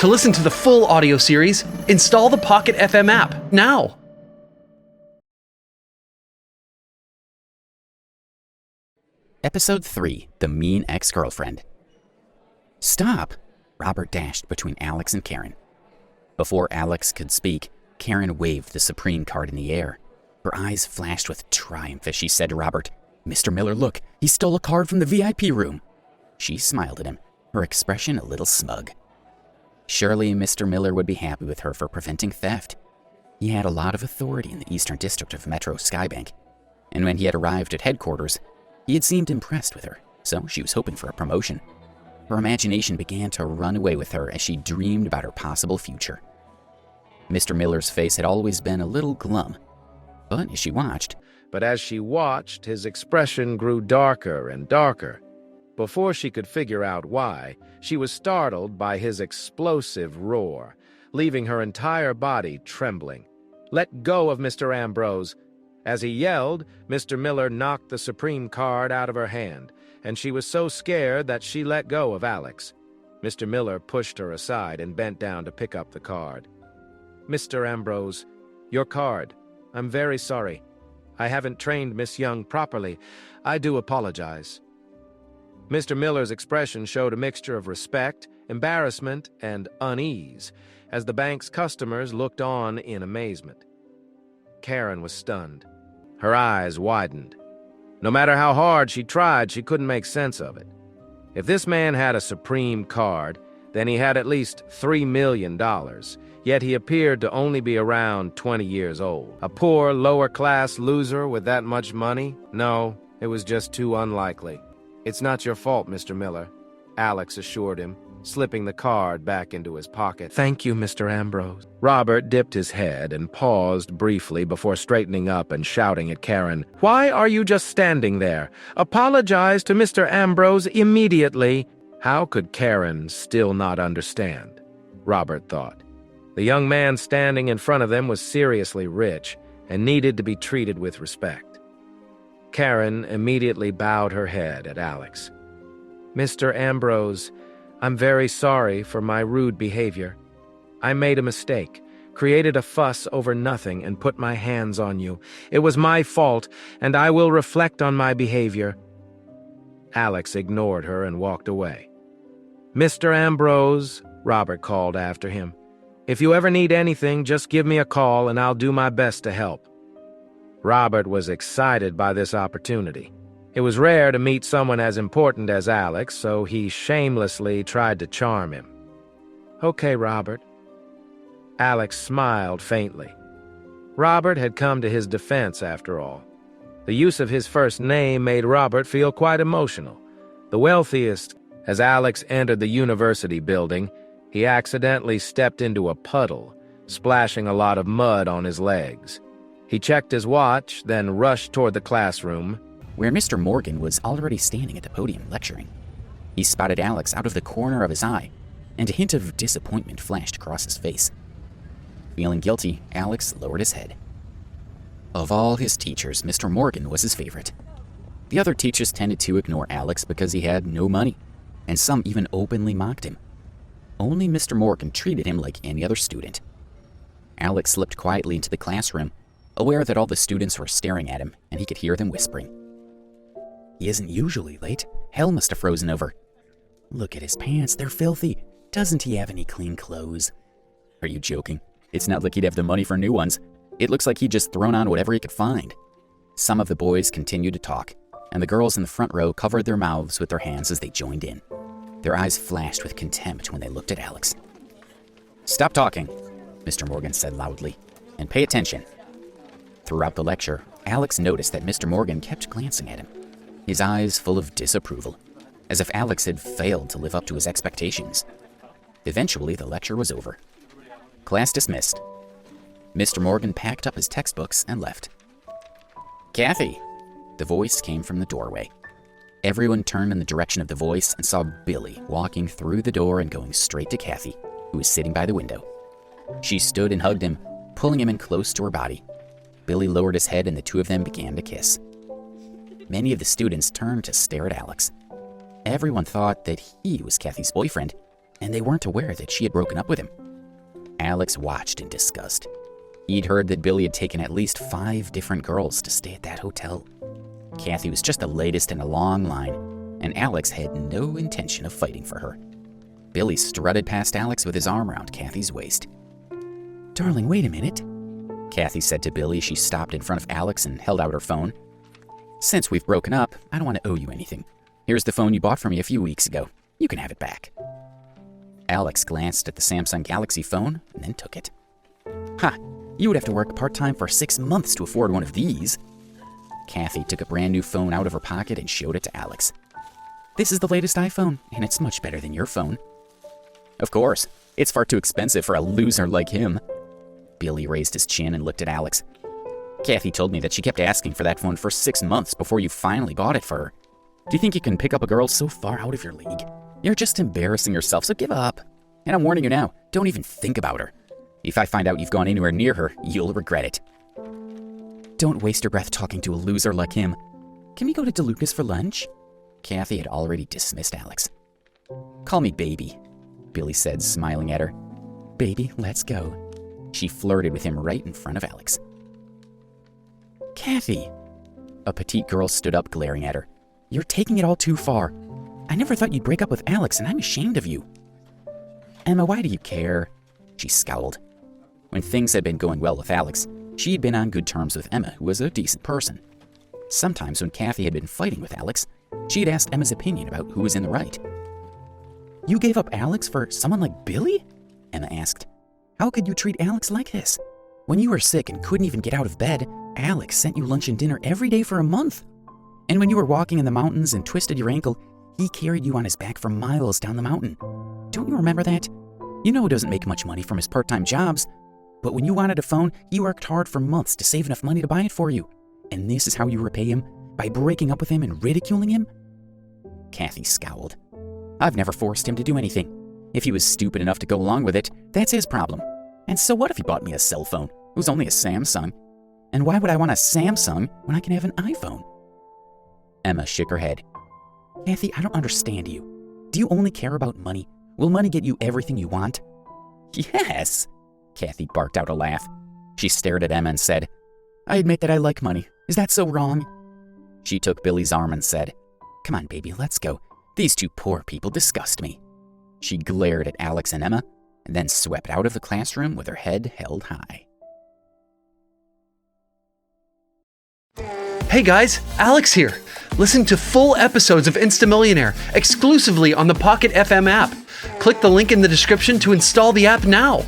To listen to the full audio series, install the PocketFM app now. Episode 3, The Mean Ex-Girlfriend. Stop! Robert dashed between Alex and Karen. Before Alex could speak, Karen waved the Supreme card in the air. Her eyes flashed with triumph as she said to Robert, "Mr. Miller, look, he stole a card from the VIP room." She smiled at him, her expression a little smug. Surely Mr. Miller would be happy with her for preventing theft. He had a lot of authority in the Eastern District of Metro Skybank, and when he had arrived at headquarters, he had seemed impressed with her, so she was hoping for a promotion. Her imagination began to run away with her as she dreamed about her possible future. Mr. Miller's face had always been a little glum, but as she watched, his expression grew darker and darker. Before she could figure out why, she was startled by his explosive roar, leaving her entire body trembling. "Let go of Mr. Ambrose." As he yelled, Mr. Miller knocked the Supreme card out of her hand, and she was so scared that she let go of Alex. Mr. Miller pushed her aside and bent down to pick up the card. "Mr. Ambrose, your card. I'm very sorry. I haven't trained Miss Young properly. I do apologize." Mr. Miller's expression showed a mixture of respect, embarrassment, and unease as the bank's customers looked on in amazement. Karen was stunned. Her eyes widened. No matter how hard she tried, she couldn't make sense of it. If this man had a Supreme card, then he had at least $3 million, yet he appeared to only be around 20 years old. A poor, lower-class loser with that much money? No, it was just too unlikely. "It's not your fault, Mr. Miller," Alex assured him, slipping the card back into his pocket. "Thank you, Mr. Ambrose." Robert dipped his head and paused briefly before straightening up and shouting at Karen, "Why are you just standing there? Apologize to Mr. Ambrose immediately." How could Karen still not understand? Robert thought. The young man standing in front of them was seriously rich and needed to be treated with respect. Karen immediately bowed her head at Alex. "Mr. Ambrose, I'm very sorry for my rude behavior. I made a mistake, created a fuss over nothing, and put my hands on you. It was my fault, and I will reflect on my behavior." Alex ignored her and walked away. "Mr. Ambrose," Robert called after him, "if you ever need anything, just give me a call and I'll do my best to help." Robert was excited by this opportunity. It was rare to meet someone as important as Alex, so he shamelessly tried to charm him. "Okay, Robert." Alex smiled faintly. Robert had come to his defense after all. The use of his first name made Robert feel quite emotional. The wealthiest. As Alex entered the university building, he accidentally stepped into a puddle, splashing a lot of mud on his legs. He checked his watch, then rushed toward the classroom, where Mr. Morgan was already standing at the podium lecturing. He spotted Alex out of the corner of his eye, and a hint of disappointment flashed across his face. Feeling guilty, Alex lowered his head. Of all his teachers, Mr. Morgan was his favorite. The other teachers tended to ignore Alex because he had no money, and some even openly mocked him. Only Mr. Morgan treated him like any other student. Alex slipped quietly into the classroom, aware that all the students were staring at him, and he could hear them whispering. "He isn't usually late. Hell must have frozen over. Look at his pants, they're filthy. Doesn't he have any clean clothes?" "Are you joking? It's not like he'd have the money for new ones. It looks like he'd just thrown on whatever he could find." Some of the boys continued to talk, and the girls in the front row covered their mouths with their hands as they joined in. Their eyes flashed with contempt when they looked at Alex. "Stop talking," Mr. Morgan said loudly, "and pay attention." Throughout the lecture, Alex noticed that Mr. Morgan kept glancing at him, his eyes full of disapproval, as if Alex had failed to live up to his expectations. Eventually, the lecture was over. Class dismissed. Mr. Morgan packed up his textbooks and left. "Kathy!" The voice came from the doorway. Everyone turned in the direction of the voice and saw Billy walking through the door and going straight to Kathy, who was sitting by the window. She stood and hugged him, pulling him in close to her body. Billy lowered his head and the two of them began to kiss. Many of the students turned to stare at Alex. Everyone thought that he was Kathy's boyfriend, and they weren't aware that she had broken up with him. Alex watched in disgust. He'd heard that Billy had taken at least 5 different girls to stay at that hotel. Kathy was just the latest in a long line, and Alex had no intention of fighting for her. Billy strutted past Alex with his arm around Kathy's waist. "Darling, wait a minute," Kathy said to Billy as she stopped in front of Alex and held out her phone. "Since we've broken up, I don't want to owe you anything. Here's the phone you bought for me a few weeks ago. You can have it back." Alex glanced at the Samsung Galaxy phone and then took it. "Ha! You would have to work part-time for 6 months to afford one of these." Kathy took a brand new phone out of her pocket and showed it to Alex. "This is the latest iPhone, and it's much better than your phone." "Of course. It's far too expensive for a loser like him." Billy raised his chin and looked at Alex. "Kathy told me that she kept asking for that phone for 6 months before you finally bought it for her. Do you think you can pick up a girl so far out of your league? You're just embarrassing yourself, so give up. And I'm warning you now, don't even think about her. If I find out you've gone anywhere near her, you'll regret it." "Don't waste your breath talking to a loser like him. Can we go to DeLuca's for lunch?" Kathy had already dismissed Alex. "Call me baby," Billy said, smiling at her. "Baby, let's go." She flirted with him right in front of Alex. "Kathy!" A petite girl stood up, glaring at her. "You're taking it all too far. I never thought you'd break up with Alex, and I'm ashamed of you." "Emma, why do you care?" She scowled. When things had been going well with Alex, she had been on good terms with Emma, who was a decent person. Sometimes when Kathy had been fighting with Alex, she had asked Emma's opinion about who was in the right. "You gave up Alex for someone like Billy?" Emma asked. "How could you treat Alex like this? When you were sick and couldn't even get out of bed, Alex sent you lunch and dinner every day for a month. And when you were walking in the mountains and twisted your ankle, he carried you on his back for miles down the mountain. Don't you remember that? You know he doesn't make much money from his part-time jobs, but when you wanted a phone, he worked hard for months to save enough money to buy it for you. And this is how you repay him? By breaking up with him and ridiculing him?" Kathy scowled. "I've never forced him to do anything. If he was stupid enough to go along with it, that's his problem. And so what if he bought me a cell phone? It was only a Samsung. And why would I want a Samsung when I can have an iPhone?" Emma shook her head. "Kathy, I don't understand you. Do you only care about money? Will money get you everything you want?" "Yes!" Kathy barked out a laugh. She stared at Emma and said, "I admit that I like money. Is that so wrong?" She took Billy's arm and said, "Come on, baby, let's go. These 2 poor people disgust me." She glared at Alex and Emma, and then swept out of the classroom with her head held high. Hey guys, Alex here. Listen to full episodes of InstaMillionaire exclusively on the Pocket FM app. Click the link in the description to install the app now.